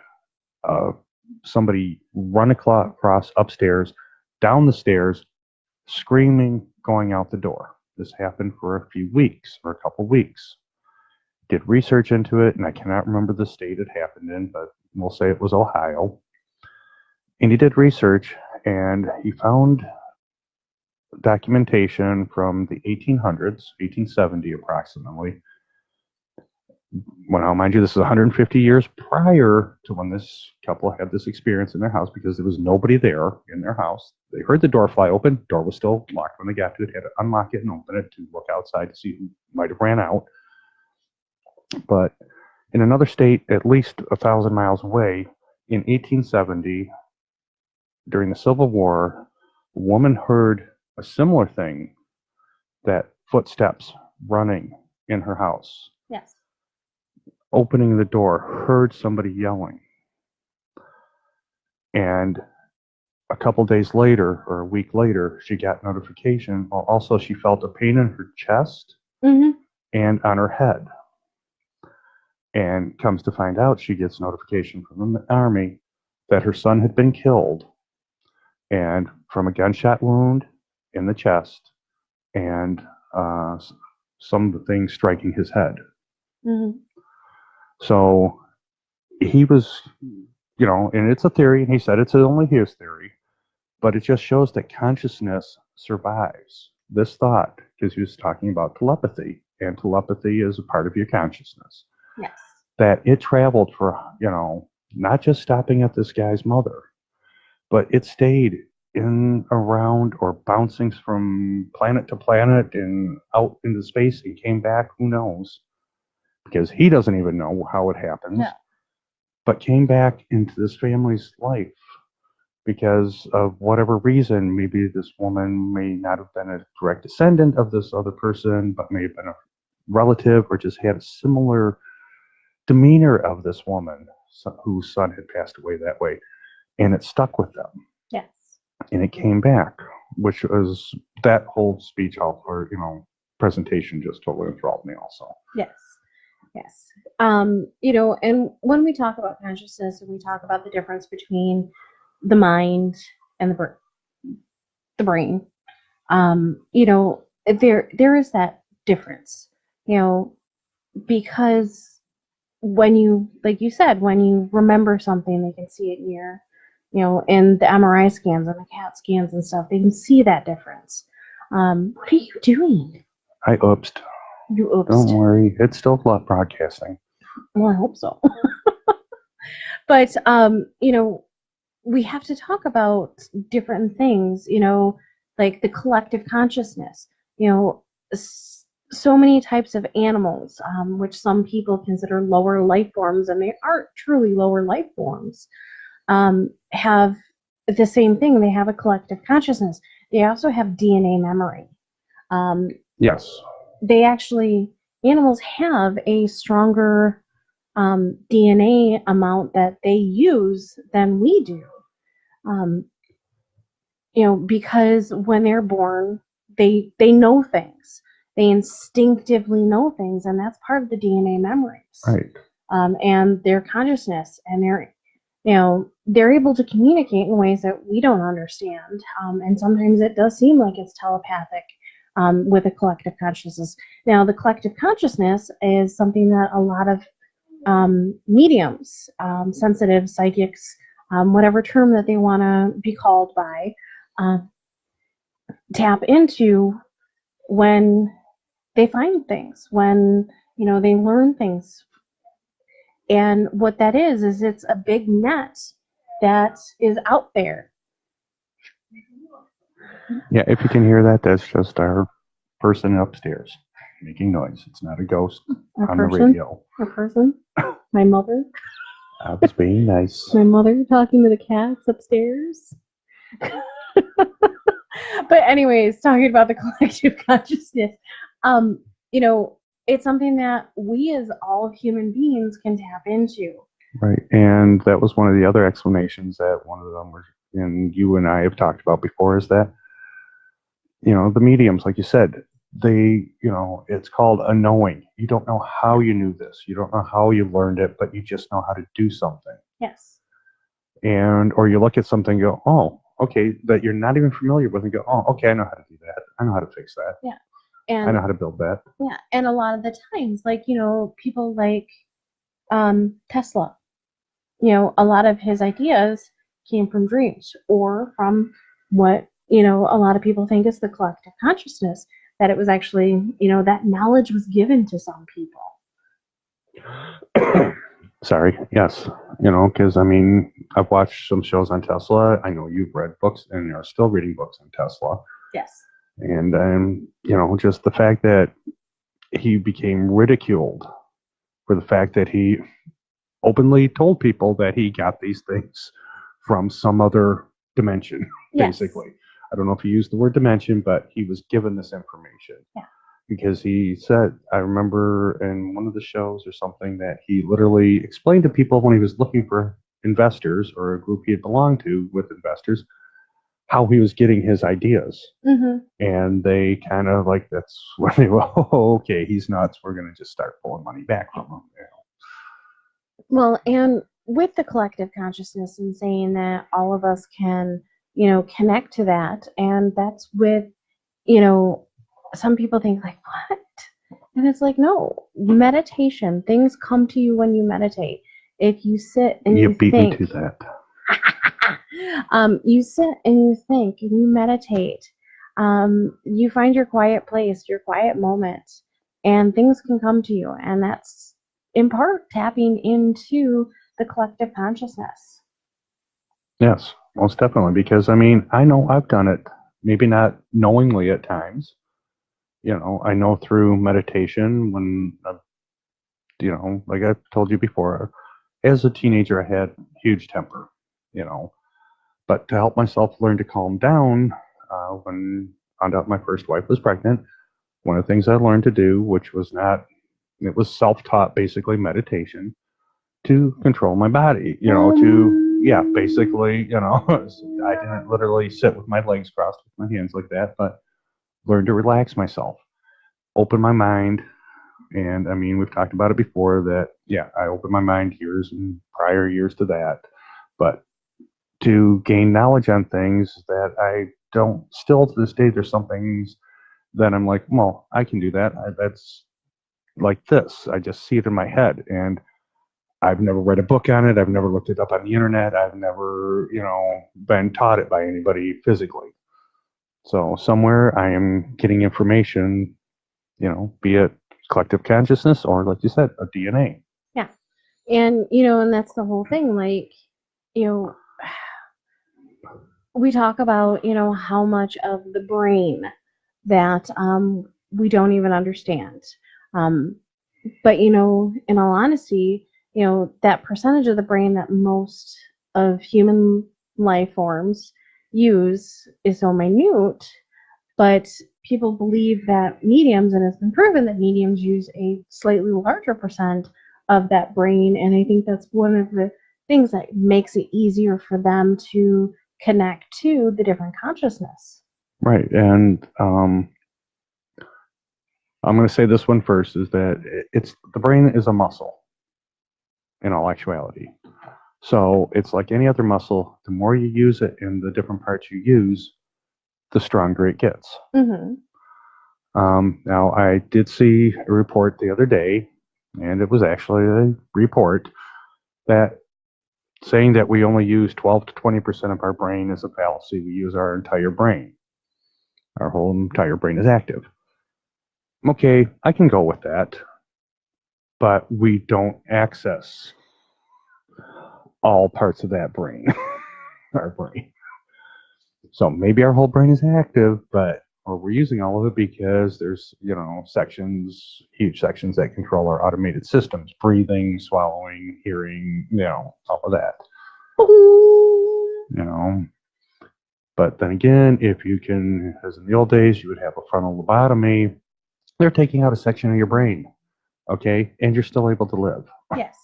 somebody run across upstairs, down the stairs, screaming, going out the door. This happened for a couple weeks. Did research into it, and I cannot remember the state it happened in, but we'll say it was Ohio. And he did research, and he found documentation from the 1800s, 1870 approximately. Well, now, mind you, this is 150 years prior to when this couple had this experience in their house, because there was nobody there in their house. They heard the door fly open. Door was still locked when they got to it. Had to unlock it and open it to look outside to see who might have ran out. But in another state, at least 1,000 miles away, in 1870, during the Civil War, a woman heard a similar thing, that footsteps running in her house. Yes. Opening the door, heard somebody yelling. And a couple days later, or a week later, she got notification. Well, also, she felt a pain in her chest Mm-hmm. and on her head. And comes to find out, she gets notification from the Army that her son had been killed, and from a gunshot wound in the chest, and some things striking his head. Mm-hmm. So he was, and it's a theory, and he said it's only his theory, but it just shows that consciousness survives this thought, because he was talking about telepathy, and telepathy is a part of your consciousness. Yes. That it traveled for, not just stopping at this guy's mother, but it stayed in, around, or bouncing from planet to planet and out into space and came back, who knows? Because he doesn't even know how it happens. Yeah. But came back into this family's life because of whatever reason. Maybe this woman may not have been a direct descendant of this other person, but may have been a relative, or just had a similar demeanor of this woman whose son had passed away that way. And it stuck with them. Yes. And it came back, which was that whole speech, or presentation, just totally enthralled me also. Yes. Yes. And when we talk about consciousness, and we talk about the difference between the mind and the brain, there is that difference, because when you, like you said, when you remember something, they can see it in the MRI scans and the CAT scans and stuff. They can see that difference. What are you doing? I oopsed. You oopsed. Don't worry, it's still broadcasting. Well, I hope so. But we have to talk about different things, like the collective consciousness. So many types of animals, which some people consider lower life forms, and they aren't truly lower life forms, have the same thing. They have a collective consciousness. They also have DNA memory. Yes. Animals have a stronger DNA amount that they use than we do. Because when they're born, they know things. They instinctively know things, and that's part of the DNA memories. Right. And their consciousness, and they're able to communicate in ways that we don't understand. And sometimes it does seem like it's telepathic with a collective consciousness. Now, the collective consciousness is something that a lot of mediums, sensitive psychics, whatever term that they want to be called by, tap into when they find things, when they learn things. And what that is it's a big net that is out there. Yeah, if you can hear that, that's just our person upstairs making noise. It's not a ghost on the radio. A person? My mother? I was being nice. My mother talking to the cats upstairs? But anyways, talking about the collective consciousness, it's something that we as all human beings can tap into. Right, and that was one of the other explanations that one of them and you and I have talked about before, is that, the mediums, like you said, they, it's called a knowing. You don't know how you knew this. You don't know how you learned it, but you just know how to do something. Yes. Or you look at something and go, oh, okay, that you're not even familiar with, and go, oh, okay, I know how to do that. I know how to fix that. Yeah. And I know how to build that. Yeah. And a lot of the times, like, people like Tesla, a lot of his ideas came from dreams, or from what a lot of people think it's the collective consciousness, that it was actually, that knowledge was given to some people. Sorry, yes. Because I mean, I've watched some shows on Tesla. I know you've read books and are still reading books on Tesla. Yes. And, just the fact that he became ridiculed for the fact that he openly told people that he got these things from some other dimension, Yes. basically. I don't know if he used the word dimension, but he was given this information. Yeah. Because he said, I remember in one of the shows or something, that he literally explained to people when he was looking for investors or a group he had belonged to with investors, how he was getting his ideas. Mm-hmm. And they kind of like, that's when they were, oh, okay, he's nuts. We're going to just start pulling money back from him. Well, and with the collective consciousness and saying that all of us can, connect to that. And that's with, some people think like, what? And it's like, no, meditation, things come to you when you meditate. If you sit and you beat think, me to that. you sit and you think and you meditate, you find your quiet place, your quiet moment, and things can come to you. And that's in part tapping into the collective consciousness. Yes, most definitely. Because I mean, I know I've done it, maybe not knowingly at times. I know through meditation when I've, like I've told you before, as a teenager, I had huge temper, but to help myself learn to calm down, when I found out my first wife was pregnant, one of the things I learned to do, which was not, it was self-taught, basically meditation, to control my body, basically, I didn't literally sit with my legs crossed with my hands like that, but learn to relax myself, open my mind. And I mean, we've talked about it before that, I opened my mind years and prior years to that, but to gain knowledge on things that I don't, still to this day, there's some things that I'm like, well, I can do that. That's like this. I just see it in my head. And I've never read a book on it. I've never looked it up on the internet. I've never, been taught it by anybody physically. So somewhere I am getting information, be it collective consciousness or, like you said, a DNA. Yeah. And, and that's the whole thing. Like, we talk about, how much of the brain that we don't even understand. But, in all honesty, that percentage of the brain that most of human life forms use is so minute, but people believe that mediums, and it's been proven that mediums use a slightly larger percent of that brain. And I think that's one of the things that makes it easier for them to connect to the different consciousness. Right. And I'm going to say this one first, is that it's the brain is a muscle in all actuality. So it's like any other muscle. The more you use it in the different parts you use, the stronger it gets. Mm-hmm. Now, I did see a report the other day, and it was actually a report that saying that we only use 12 to 20% of our brain is a fallacy. We use our entire brain. Our whole entire brain is active. Okay, I can go with that, but we don't access all parts of that brain, our brain. So maybe our whole brain is active, but or we're using all of it because there's, sections, huge sections that control our automated systems, breathing, swallowing, hearing, all of that. But then again, if you can, as in the old days, you would have a frontal lobotomy, they're taking out a section of your brain, okay? And you're still able to live. Yes.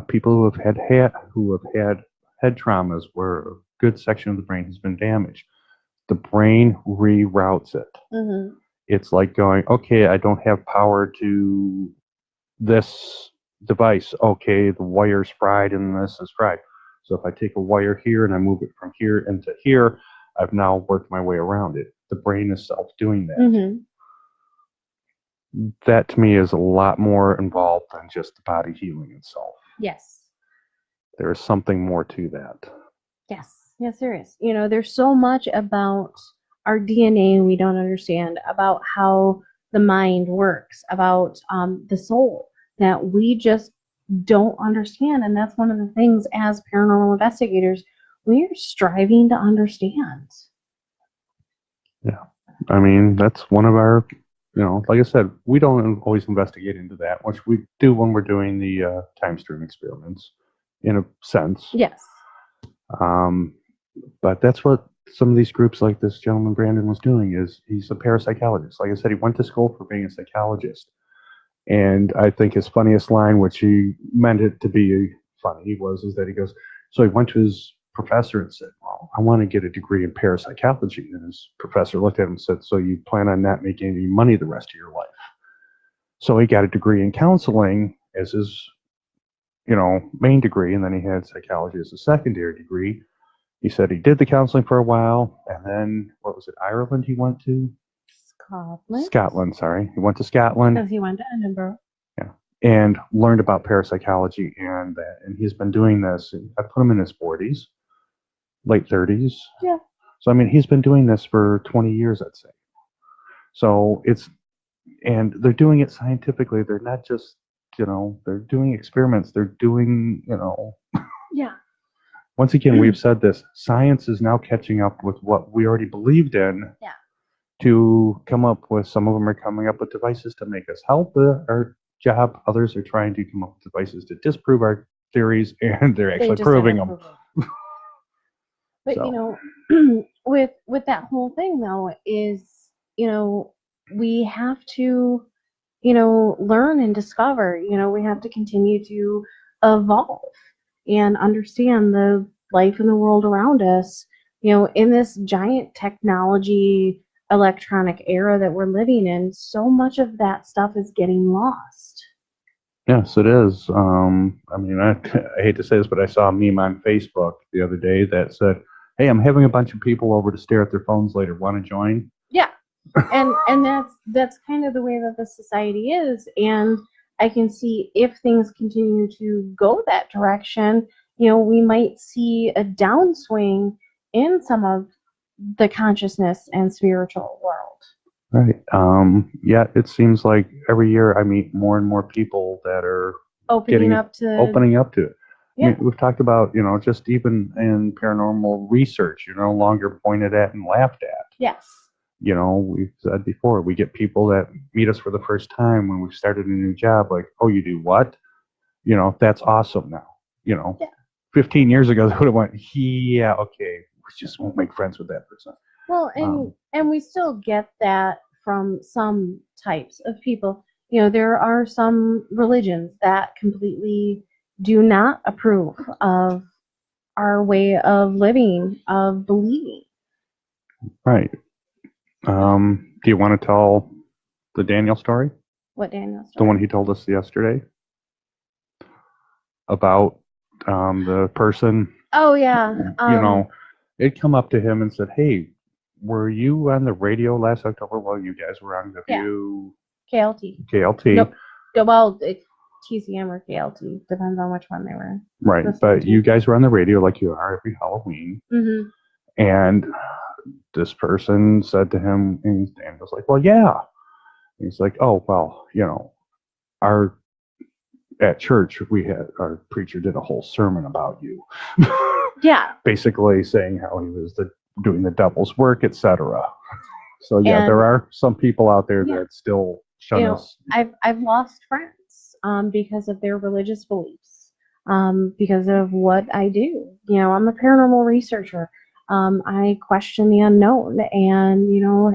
People who have had head traumas where a good section of the brain has been damaged, the brain reroutes it. Mm-hmm. It's like going, okay, I don't have power to this device. Okay, the wire's fried and this is fried. So if I take a wire here and I move it from here into here, I've now worked my way around it. The brain is self-doing that. Mm-hmm. That to me is a lot more involved than just the body healing itself. Yes. There is something more to that. Yes. Yeah, serious. There's so much about our DNA we don't understand, about how the mind works, about the soul that we just don't understand. And that's one of the things as paranormal investigators, we are striving to understand. Yeah. I mean, that's one of our, like I said, we don't always investigate into that, which we do when we're doing the time stream experiments, in a sense. Yes. Um, but that's what some of these groups, like this gentleman Brandon was doing, is he's a parapsychologist. Like I said, he went to school for being a psychologist. And I think his funniest line, which he meant it to be funny, is that he goes, so he went to his professor and said, well, I want to get a degree in parapsychology. And his professor looked at him and said, so you plan on not making any money the rest of your life? So he got a degree in counseling as his, main degree. And then he had psychology as a secondary degree. He said he did the counseling for a while. And then, what was it, Ireland he went to? Scotland, sorry. He went to Scotland. Because he went to Edinburgh. Yeah. And learned about parapsychology and that. And he's been doing this. I put him in his 40s, late 30s. Yeah. So, I mean, he's been doing this for 20 years, I'd say. So and they're doing it scientifically. They're not just, they're doing experiments. They're doing, Yeah. Once again, we've said this. Science is now catching up with what we already believed in. Yeah. To come up with, some of them are coming up with devices to make us help our job. Others are trying to come up with devices to disprove our theories, and they're actually proving them. But So. with that whole thing though, is we have to learn and discover. We have to continue to evolve and understand the life in the world around us. In this giant technology electronic era that we're living in, so much of that stuff is getting lost. Yes, it is. I mean, I hate to say this, but I saw a meme on Facebook the other day that said, "Hey, I'm having a bunch of people over to stare at their phones later. Want to join?" Yeah, and that's kind of the way that the society is. And I can see if things continue to go that direction, we might see a downswing in some of the consciousness and spiritual world. Right. Yeah, it seems like every year I meet more and more people that are opening up to it. Yeah. I mean, we've talked about, just even in paranormal research, you're no longer pointed at and laughed at. Yes. We've said before, we get people that meet us for the first time when we've started a new job, like, oh, you do what? That's awesome now. Yeah. 15 years ago, they would have went, yeah, okay, we just won't make friends with that person. Well, and we still get that from some types of people. There are some religions that completely do not approve of our way of living, of believing. Right. Do you want to tell the Daniel story? What Daniel story? The one he told us yesterday about the person. Oh, yeah. It come up to him and said, hey, were you on the radio last October? Well, you guys were on KLT. KLT. Nope. Well, TCM or KLT. Depends on which one they were. Right. But you guys were on the radio like you are every Halloween. Mm-hmm. And this person said to him, and Daniel's like, well, yeah. And he's like, oh, well, at church, our preacher did a whole sermon about you. Yeah. Basically saying how he was doing the devil's work, etc. So yeah, there are some people out there that still shun us. I've lost friends because of their religious beliefs, because of what I do. I'm a paranormal researcher. I question the unknown, and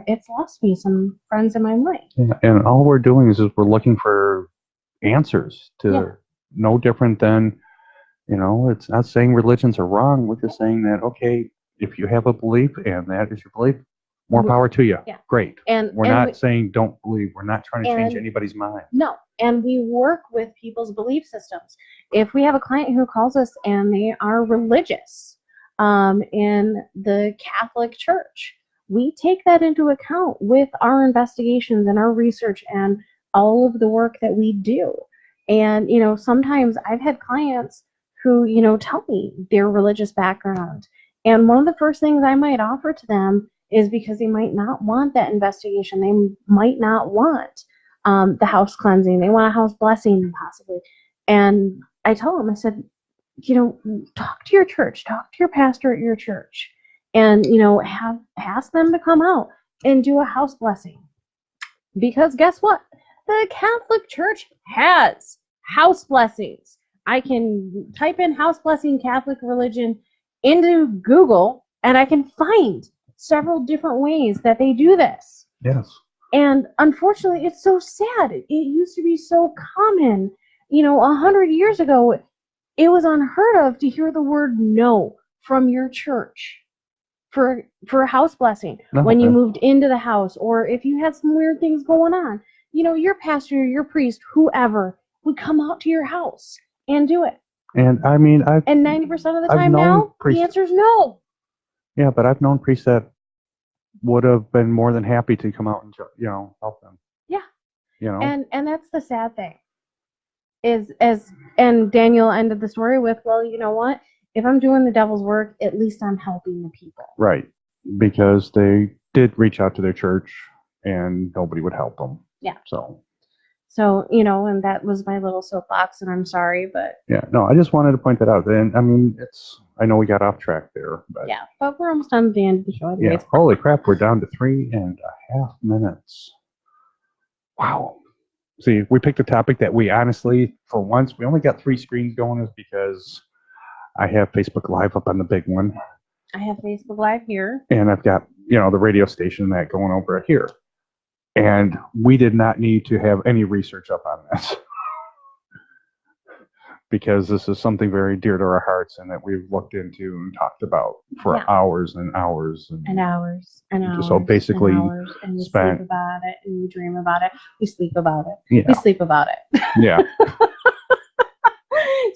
it's lost me some friends in my life. Yeah, and all we're doing is we're looking for answers to no different than, it's not saying religions are wrong. We're just saying that, okay, if you have a belief and that is your belief, more power to you. Yeah. Great. And we're not saying don't believe. We're not trying to change anybody's mind. No. And we work with people's belief systems. If we have a client who calls us and they are religious in the Catholic Church, we take that into account with our investigations and our research and all of the work that we do. And, sometimes I've had clients who, tell me their religious background And one of the first things I might offer to them is because they might not want that investigation. They might not want the house cleansing. They want a house blessing, possibly. And I told them, I said, talk to your church, talk to your pastor at your church, and, ask them to come out and do a house blessing. Because guess what? The Catholic Church has house blessings. I can type in house blessing Catholic religion into Google, and I can find several different ways that they do this. Yes. And unfortunately, it's so sad. It used to be so common. 100 years ago, it was unheard of to hear the word no from your church for a house blessing when you moved into the house, or if you had some weird things going on. Your pastor, your priest, whoever would come out to your house and do it. And I mean, and 90% of the time now, the answer is no. Yeah, but I've known priests that would have been more than happy to come out and help them. Yeah. And that's the sad thing. And Daniel ended the story with, well, you know what? If I'm doing the devil's work, at least I'm helping the people. Right. Because they did reach out to their church and nobody would help them. Yeah. So, and that was my little soapbox, and I'm sorry, but. Yeah, no, I just wanted to point that out. And I mean, I know we got off track there, but. Yeah, but we're almost done at the end of the show. Yeah, holy crap, we're down to 3.5 minutes. Wow. See, we picked a topic that we honestly, for once, we only got 3 screens going is because I have Facebook Live up on the big one. I have Facebook Live here. And I've got, the radio station that going over here. And we did not need to have any research up on this. Because this is something very dear to our hearts and that we've looked into and talked about for hours and hours. And hours and hours. So basically, and hours, and we sleep about it, and we dream about it. We sleep about it. Yeah. We sleep about it. Yeah.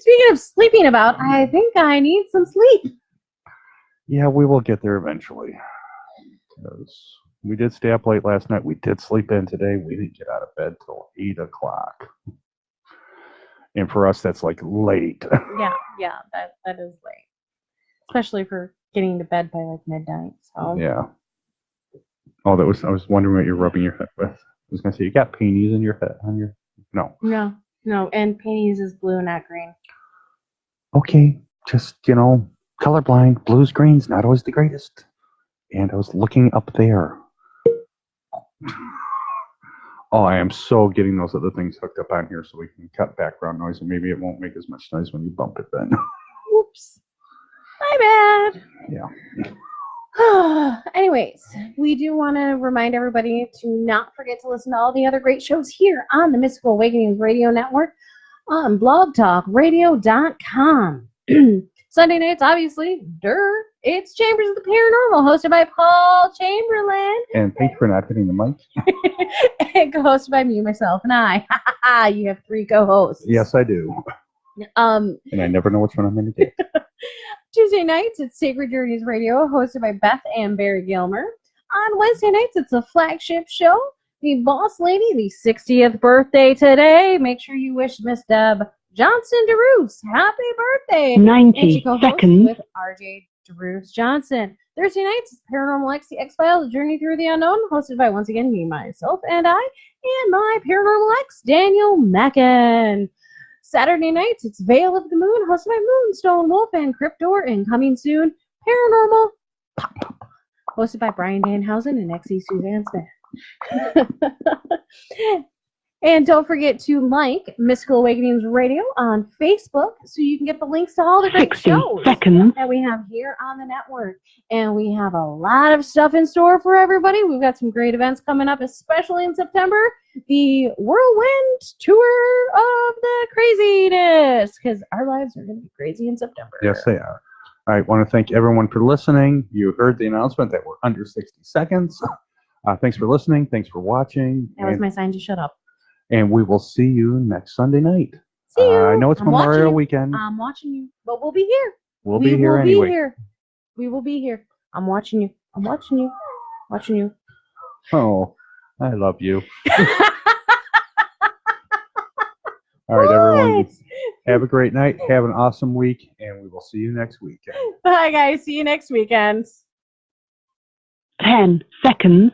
Speaking of sleeping about, I think I need some sleep. Yeah, we will get there eventually. Because we did stay up late last night. We did sleep in today. We didn't get out of bed till 8 o'clock. And for us, that's like late. Yeah, that is late. Especially for getting to bed by like midnight. So. Yeah. Oh, I was wondering what you're rubbing your head with. I was going to say, you got panties in your head? No. No, and panties is blue, not green. Okay, just, colorblind. Blues, greens, not always the greatest. And I was looking up there. Oh, I am so getting those other things hooked up on here so we can cut background noise, and maybe it won't make as much noise when you bump it then. Oops. My bad. Yeah. Anyways, we do want to remind everybody to not forget to listen to all the other great shows here on the Mystical Awakenings Radio Network on blogtalkradio.com. Sunday nights, obviously, it's Chambers of the Paranormal, hosted by Paul Chamberlain. And thank you for not hitting the mic. And co-hosted by me, myself, and I. You have 3 co-hosts. Yes, I do. And I never know which one I'm going to get. Tuesday nights, it's Sacred Journeys Radio, hosted by Beth and Barry Gilmer. On Wednesday nights, it's a flagship show, the Boss Lady, the 60th birthday today. Make sure you wish Miss Deb Johnson DeRoos happy birthday. 90 seconds. With RJ DeRoos Johnson. Thursday nights, it's Paranormal X, the X-Files, Journey Through the Unknown, hosted by, once again, me, myself, and I, and my Paranormal X, Daniel Mackin. Saturday nights, it's Veil of the Moon, hosted by Moonstone Wolf and Cryptor, and coming soon, Paranormal Pop, hosted by Brian Danhausen and XE Suzanne Smith. And don't forget to like Mystical Awakenings Radio on Facebook so you can get the links to all the great shows that we have here on the network. And we have a lot of stuff in store for everybody. We've got some great events coming up, especially in September. The Whirlwind Tour of the Craziness, because our lives are going to be crazy in September. Yes, they are. I want to thank everyone for listening. You heard the announcement that we're under 60 seconds. Thanks for listening. Thanks for watching. That was my sign to shut up. And we will see you next Sunday night. See you. I know it's Memorial Weekend. I'm watching you, but we'll be here. We'll be here anyway. We will be here. I'm watching you. I'm watching you. Watching you. Oh, I love you. All right, everyone. Have a great night. Have an awesome week, and we will see you next week. Bye, guys. See you next weekend. 10 seconds.